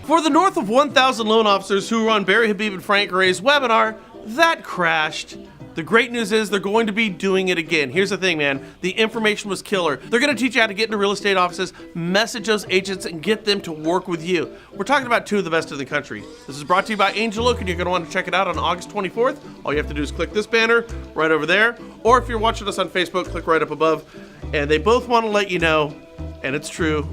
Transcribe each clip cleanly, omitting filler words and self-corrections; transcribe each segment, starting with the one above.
For the north of 1,000 loan officers who were on Barry, Habib, and Frank Gray's webinar, that crashed. The great news is they're going to be doing it again. Here's the thing, man. The information was killer. They're going to teach you how to get into real estate offices, message those agents, and get them to work with you. We're talking about two of the best in the country. This is brought to you by Angel Oak, and you're going to want to check it out on August 24th. All you have to do is click this banner right over there. Or if you're watching us on Facebook, click right up above. And they both want to let you know, and it's true,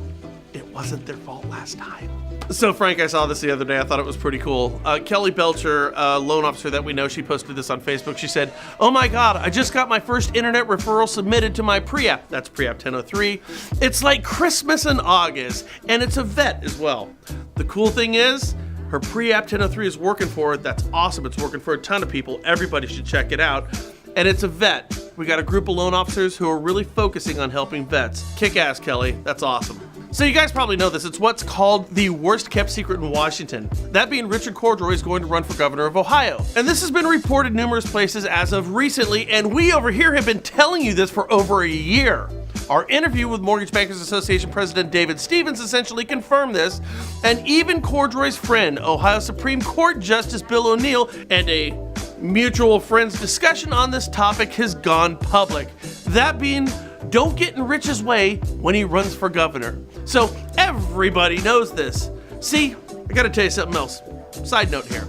it wasn't their fault last time. So Frank, I saw this the other day. I thought it was pretty cool. Kelly Belcher, a loan officer that we know, she posted this on Facebook. She said, "Oh my God, I just got my first internet referral submitted to my pre-app." That's pre-app 1003. "It's like Christmas in August, and it's a vet as well." The cool thing is, her pre-app 1003 is working for her. That's awesome. It's working for a ton of people. Everybody should check it out. And it's a vet. We got a group of loan officers who are really focusing on helping vets. Kick ass, Kelly. That's awesome. So you guys probably know this. It's what's called the worst kept secret in Washington. That being Richard Cordray is going to run for governor of Ohio. And this has been reported numerous places as of recently, and we over here have been telling you this for over a year. Our interview with Mortgage Bankers Association President David Stevens essentially confirmed this, and even Cordray's friend, Ohio Supreme Court Justice Bill O'Neill, and a mutual friends discussion on this topic has gone public. That being, don't get in Rich's way when he runs for governor. So everybody knows this. See, I gotta tell you something else. Side note here.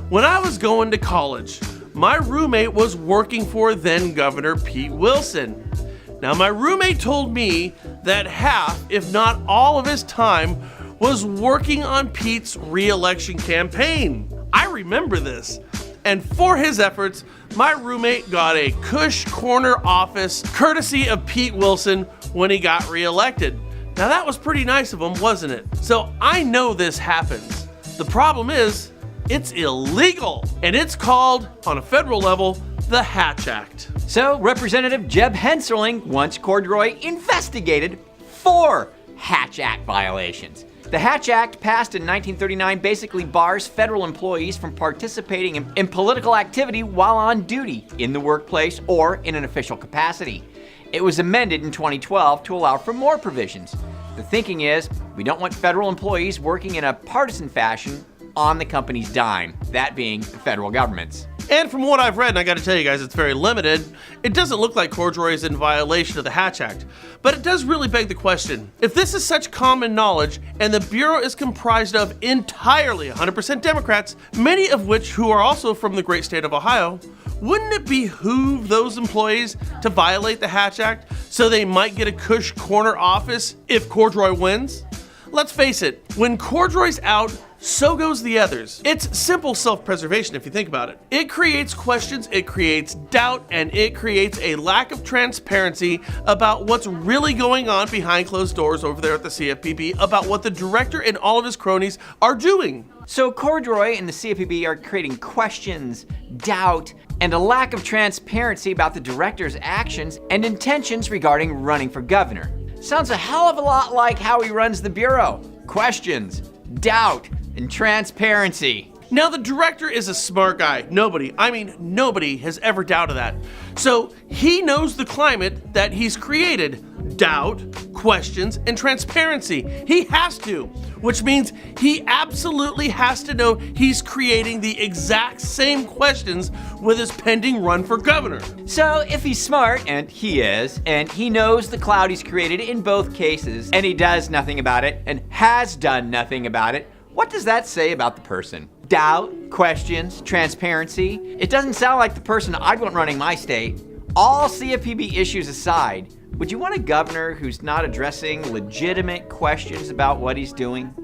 When I was going to college, my roommate was working for then Governor Pete Wilson. Now my roommate told me that half, if not all of his time, was working on Pete's re-election campaign. I remember this. And for his efforts, my roommate got a cush corner office courtesy of Pete Wilson when he got reelected. Now that was pretty nice of him, wasn't it? So I know this happens. The problem is, it's illegal. And it's called, on a federal level, the Hatch Act. So Representative Jeb Hensarling wants Cordray investigated for Hatch Act violations. The Hatch Act, passed in 1939, basically bars federal employees from participating in political activity while on duty in the workplace or in an official capacity. It was amended in 2012 to allow for more provisions. The thinking is, we don't want federal employees working in a partisan fashion on the company's dime, that being the federal government's. And from what I've read, and I gotta tell you guys, it's very limited, it doesn't look like Cordray is in violation of the Hatch Act. But it does really beg the question, if this is such common knowledge, and the Bureau is comprised of entirely 100% Democrats, many of which who are also from the great state of Ohio, wouldn't it behoove those employees to violate the Hatch Act so they might get a cush corner office if Cordray wins? Let's face it, when Cordray's out, so goes the others. It's simple self-preservation if you think about it. It creates questions, it creates doubt, and it creates a lack of transparency about what's really going on behind closed doors over there at the CFPB, about what the director and all of his cronies are doing. So Cordray and the CFPB are creating questions, doubt, and a lack of transparency about the director's actions and intentions regarding running for governor. Sounds a hell of a lot like how he runs the Bureau. Questions, doubt, and transparency. Now the director is a smart guy. Nobody has ever doubted that. So he knows the climate that he's created. Doubt, questions, and transparency. He has to, which means he absolutely has to know he's creating the exact same questions with his pending run for governor. So if he's smart, and he is, and he knows the cloud he's created in both cases, and he does nothing about it, and has done nothing about it, what does that say about the person? Doubt, questions, transparency. It doesn't sound like the person I'd want running my state. All CFPB issues aside, would you want a governor who's not addressing legitimate questions about what he's doing?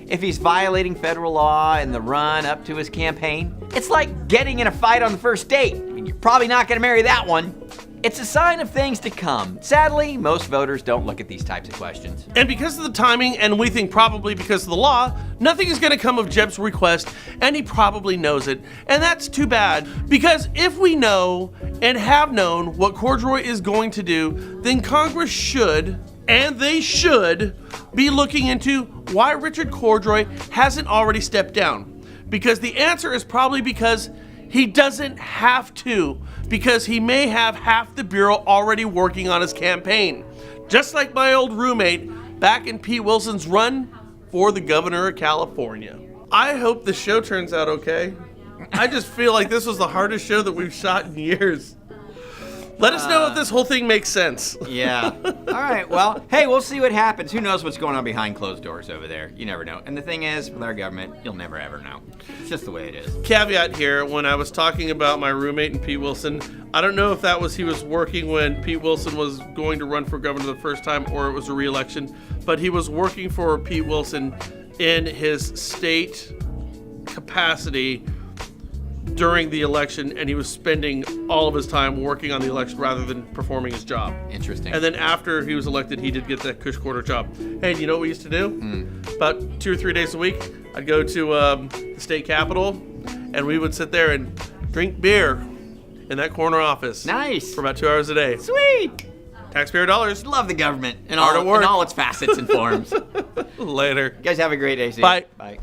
If he's violating federal law in the run up to his campaign? It's like getting in a fight on the first date. I mean, you're probably not gonna marry that one. It's a sign of things to come. Sadly, most voters don't look at these types of questions. And because of the timing, and we think probably because of the law, nothing is going to come of Jeb's request, and he probably knows it. And that's too bad, because if we know and have known what Cordray is going to do, then Congress should, and they should, be looking into why Richard Cordray hasn't already stepped down. Because the answer is probably because he doesn't have to, because he may have half the Bureau already working on his campaign. Just like my old roommate back in Pete Wilson's run for the governor of California. I hope the show turns out okay. I just feel like this was the hardest show that we've shot in years. Let us know if this whole thing makes sense. Yeah. All right. Well, hey, we'll see what happens. Who knows what's going on behind closed doors over there? You never know. And the thing is, with our government, you'll never ever know. It's just the way it is. Caveat here, when I was talking about my roommate and Pete Wilson, I don't know if that was he was working when Pete Wilson was going to run for governor the first time or it was a re-election, but he was working for Pete Wilson in his state capacity during the election, and he was spending all of his time working on the election rather than performing his job. Interesting. And then after he was elected, he did get that cush quarter job. Hey, you know what we used to do? About 2 or 3 days a week, I'd go to the state capitol, and we would sit there and drink beer in that corner office. Nice. For about 2 hours a day. Sweet. Taxpayer dollars. Love the government and Hard at work. all its facets and forms. Later. You guys have a great day. See you. Bye. Bye.